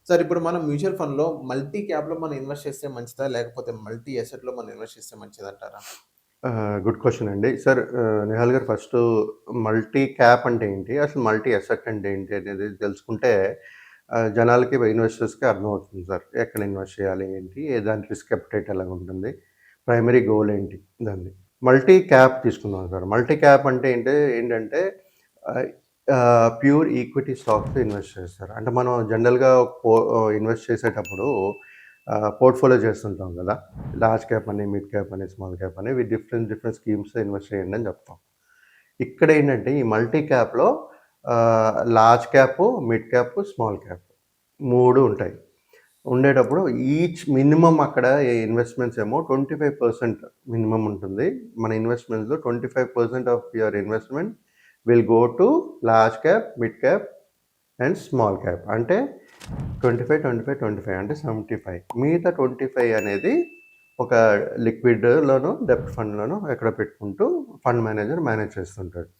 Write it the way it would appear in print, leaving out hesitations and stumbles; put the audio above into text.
Sir ఇప్పుడు మనం mutual ఫండ్‌లో మల్టీ క్యాప్‌లో మనం ఇన్వెస్ట్ చేస్తే మంచిదా? లేకపోతే మల్టీ అసెట్‌లో మనం ఇన్వెస్ట్ చేస్తే మంచిదంటారా? గుడ్ క్వెషన్ అండి. సార్ నిహాల్ గారు ఫస్టు మల్టీ క్యాప్ అంటే ఏంటి? అసలు మల్టీ అసెట్ అంటే ఏంటి అనేది తెలుసుకుంటే జనాలకి, ఇన్వెస్టర్స్‌కి అర్థమవుతుంది సార్. ఎక్కడ ఇన్వెస్ట్ చేయాలి? ఏంటి? దాని రిస్క్ అపెటైట్ ఎలాగుంటుంది? ప్రైమరీ గోల్ ఏంటి దానిది? మల్టీ క్యాప్ తీసుకుందాం సార్. మల్టీ క్యాప్ అంటే ఏంటంటే ఆహ్, ప్యూర్ ఈక్విటీ స్టాక్స్‌లో ఇన్వెస్ట్ చేస్తారు. అంటే మనం జనరల్‌గా ఇన్వెస్ట్ చేసేటప్పుడు పోర్ట్‌ఫోలియో చేస్తుంటాం కదా! లార్జ్ క్యాప్ అని, మిడ్ క్యాప్ అని, స్మాల్ క్యాప్ అని డిఫరెంట్ డిఫరెంట్ స్కీమ్స్‌లో ఇన్వెస్ట్ చేయండి అని చెప్తాం. ఇక్కడ ఏంటంటే ఈ మల్టీ క్యాప్‌లో large cap, mid cap, small cap 3 ఉంటాయి. ఉండేటప్పుడు ఈచ్ మినిమమ్ అక్కడ ఇన్వెస్ట్‌మెంట్స్ ఏమో 25% మినిమమ్ ఉంటుంది. మన ఇన్వెస్ట్‌మెంట్స్‌లో 25% of your investment will go to large cap, mid cap and small cap. అంటే 25, 25, 25 అంటే 75. మిగతా 25 అనేది ఒక లిక్విడ్‌లోనో, డెబ్ట్ ఫండ్‌లోనో ఎక్కడో పెట్టుకుంటూ ఫండ్ మేనేజర్ మేనేజ్ చేస్తుంటాడు.